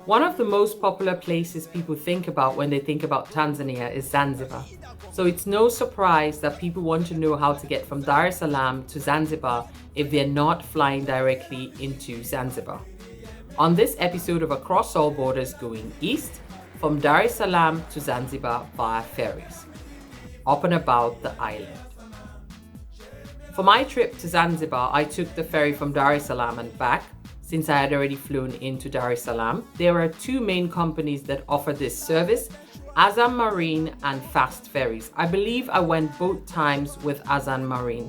One of the most popular places people think about when they think about Tanzania is Zanzibar. So it's no surprise that people want to know how to get from Dar es Salaam to Zanzibar if they're not flying directly into Zanzibar. On this episode of Across All Borders Going East, from Dar es Salaam to Zanzibar via ferries, up and about the island. For my trip to Zanzibar, I took the ferry from Dar es Salaam and back, since I had already flown into Dar es Salaam. There are two main companies that offer this service, Azam Marine and Fast Ferries. I believe I went both times with Azam Marine.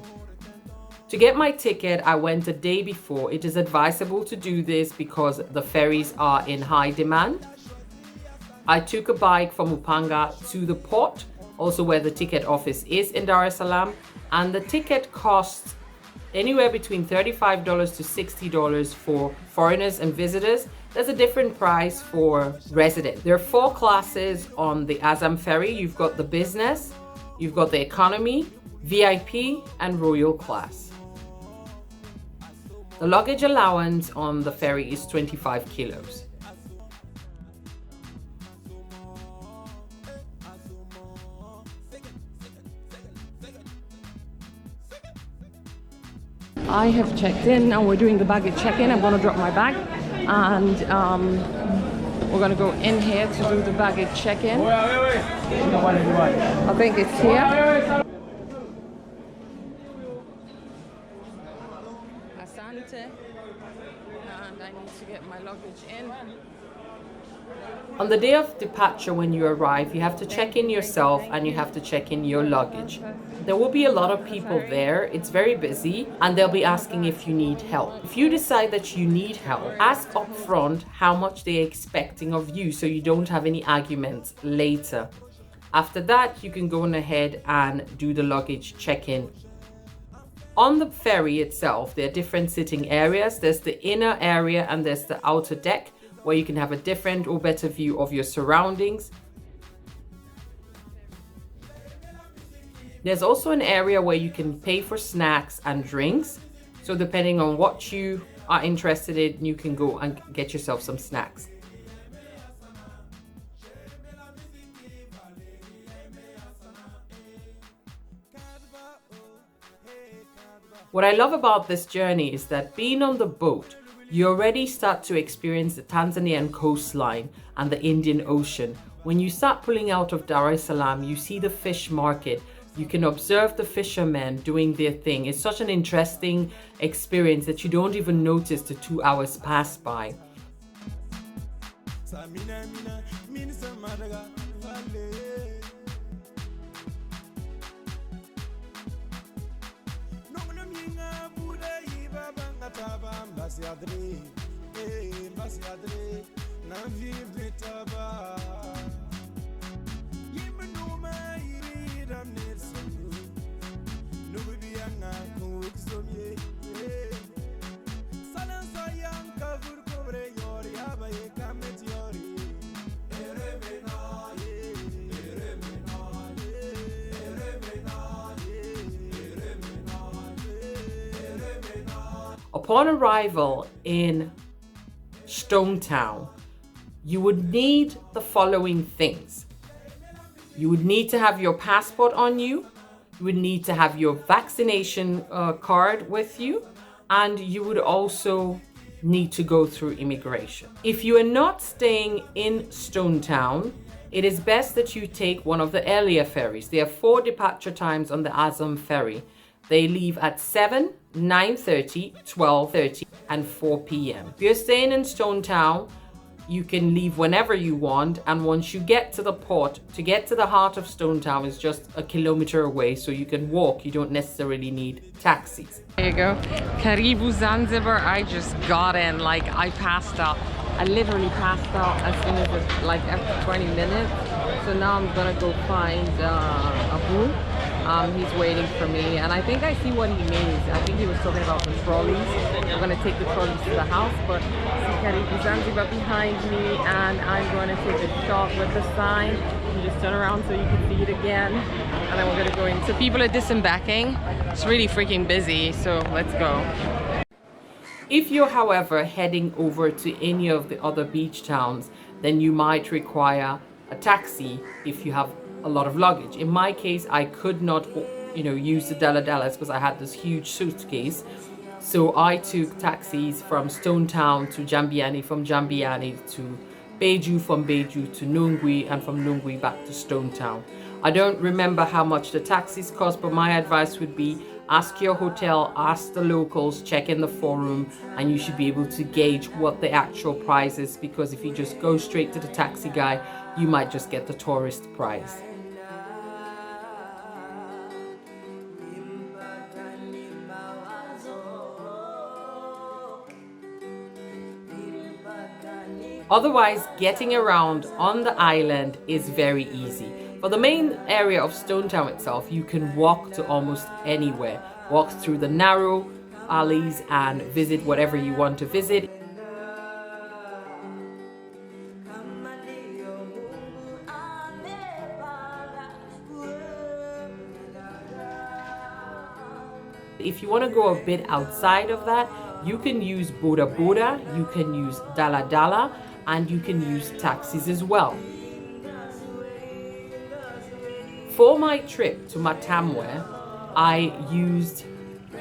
To get my ticket, I went a day before. It is advisable to do this because the ferries are in high demand. I took a bike from Upanga to the port, also where the ticket office is in Dar es Salaam, and the ticket costs anywhere between $35 to $60 for foreigners and visitors. There's a different price for residents. There are 4 classes on the Azam ferry. You've got the business, you've got the economy, VIP, and royal class. The luggage allowance on the ferry is 25 kilos. I have checked in. Now we're doing the baggage check-in. I'm going to drop my bag and we're going to go in here to do the baggage check-in. I think it's here. Asante. And I need to get my luggage in. On the day of departure, when you arrive, you have to check in yourself and you have to check in your luggage. There will be a lot of people there. It's very busy and they'll be asking if you need help. If you decide that you need help, ask up front how much they're expecting of you so you don't have any arguments later. After that, you can go on ahead and do the luggage check-in. On the ferry itself, there are different sitting areas. There's the inner area and there's the outer deck, where you can have a different or better view of your surroundings. There's also an area where you can pay for snacks and drinks. So depending on what you are interested in, you can go and get yourself some snacks. What I love about this journey is that being on the boat, you already start to experience the Tanzanian coastline and the Indian Ocean. When you start pulling out of Dar es Salaam, you see the fish market. You can observe the fishermen doing their thing. It's such an interesting experience that you don't even notice the 2 hours pass by. Upon arrival in Stone Town, you would need the following things. You would need to have your passport on you. You would need to have your vaccination card with you. And you would also need to go through immigration. If you are not staying in Stone Town, it is best that you take one of the earlier ferries. There are 4 departure times on the Azam ferry. They leave at 7, 9:30, 12:30, and 4 p.m. If you're staying in Stone Town, you can leave whenever you want. And once you get to the port, to get to the heart of Stone Town is just a kilometer away. So you can walk. You don't necessarily need taxis. There you go. Karibu Zanzibar. I just got in. Like, I passed out. I literally passed out as soon as it's like after 20 minutes. So now I'm gonna go find Abu. He's waiting for me, and I think I see what he means. I think he was talking about the trolleys. I'm gonna take the trolleys to the house, but see Karibu Zanzibar behind me, and I'm gonna take a shot with the sign. You just turn around so you can see it again, and then we're gonna go in. So people are disembarking. It's really freaking busy, so let's go. If you're, however, heading over to any of the other beach towns, then you might require a taxi if you have a lot of luggage. In my case, I could not, use the Dala because I had this huge suitcase. So I took taxis from Stone Town to Jambiani, from Jambiani to Beju, from Beju to Nungwi, and from Nungwi back to Stone Town. I don't remember how much the taxis cost, but my advice would be ask your hotel, ask the locals, check in the forum, and you should be able to gauge what the actual price is, because if you just go straight to the taxi guy, you might just get the tourist price. Otherwise, getting around on the island is very easy. For the main area of Stone Town itself, you can walk to almost anywhere. Walk through the narrow alleys and visit whatever you want to visit. If you want to go a bit outside of that, you can use boda, you can use Dala, and you can use taxis as well. For my trip to Matamwe, I used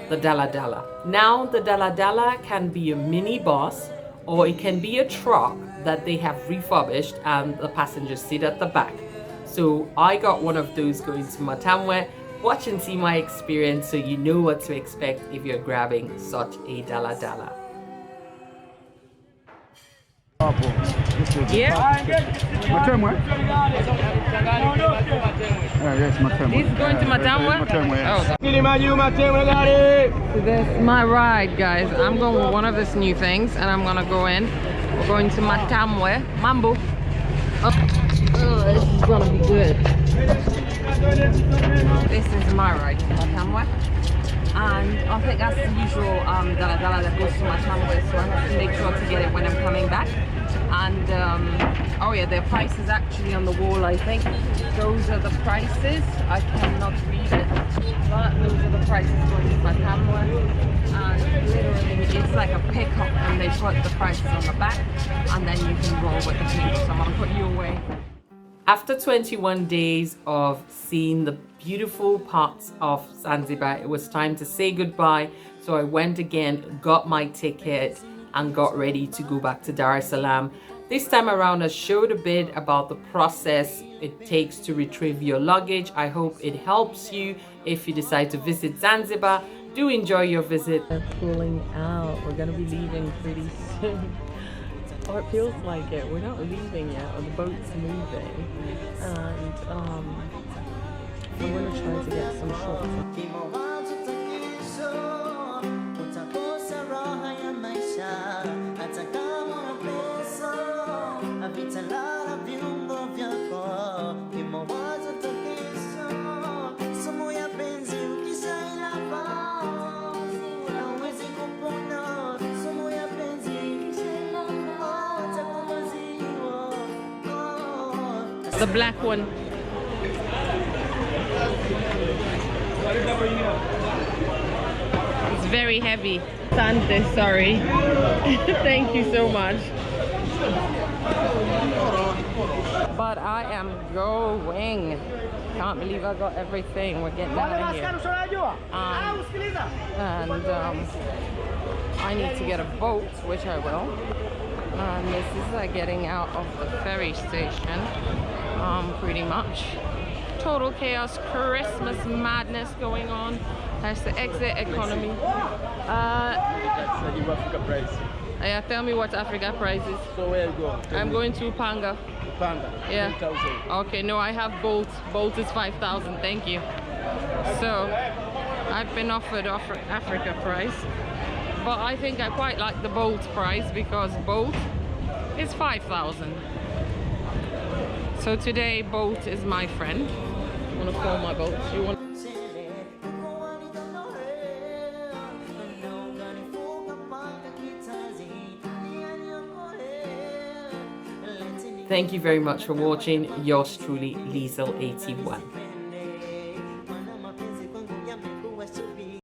the Dala. Now the Dala can be a mini bus, or it can be a truck that they have refurbished and the passengers sit at the back. So I got one of those going to Matamwe. Watch and see my experience so you know what to expect if you're grabbing such a Dala. Yeah. Matamwe? Yes, Matamwe. This is going to Matamwe? Matamwe, yes. Oh. So that's my ride, guys. I'm going with one of these new things and I'm gonna go in. We're going to Matamwe. Mambo. Oh, this is gonna be good. This is my ride to Matamwe. And I think that's the usual Dala that goes to Matamwe, so I have to make sure to get it when I'm coming back. And oh yeah, their price is actually on the wall, I think. Those are the prices. I cannot read it, but those are the prices going to Matamwe. And literally it's like a pickup, and they put the prices on the back, and then you can roll with the people. So I'm gonna put you away. After 21 days of seeing the beautiful parts of Zanzibar, it was time to say goodbye. So I went again, got my ticket, and got ready to go back to Dar es Salaam. This time around, I showed a bit about the process it takes to retrieve your luggage. I hope it helps you if you decide to visit Zanzibar. Do enjoy your visit. They're pulling out. We're going to be leaving pretty soon. Oh, it feels like it. We're not leaving yet, or the boat's moving. And I'm going to try to get some shots. The black one. It's very heavy. Sante, sorry. Thank you so much. But I am going. Can't believe I got everything. We're getting out of here. And I need to get a boat, which I will. And this is getting out of the ferry station. Pretty much. Total chaos, Christmas madness going on. That's the exit economy. Africa price. Yeah, tell me what Africa price is. So where you go? I'm going to Upanga. Upanga. Yeah. 3,000. Okay, no, I have Bolt. Bolt is 5,000. Thank you. So I've been offered Africa price, but I think I quite like the Bolt price because Bolt is 5,000. So today Bolt is my friend. I want to call my boat. You want? Thank you very much for watching. Yours truly, Liesel81.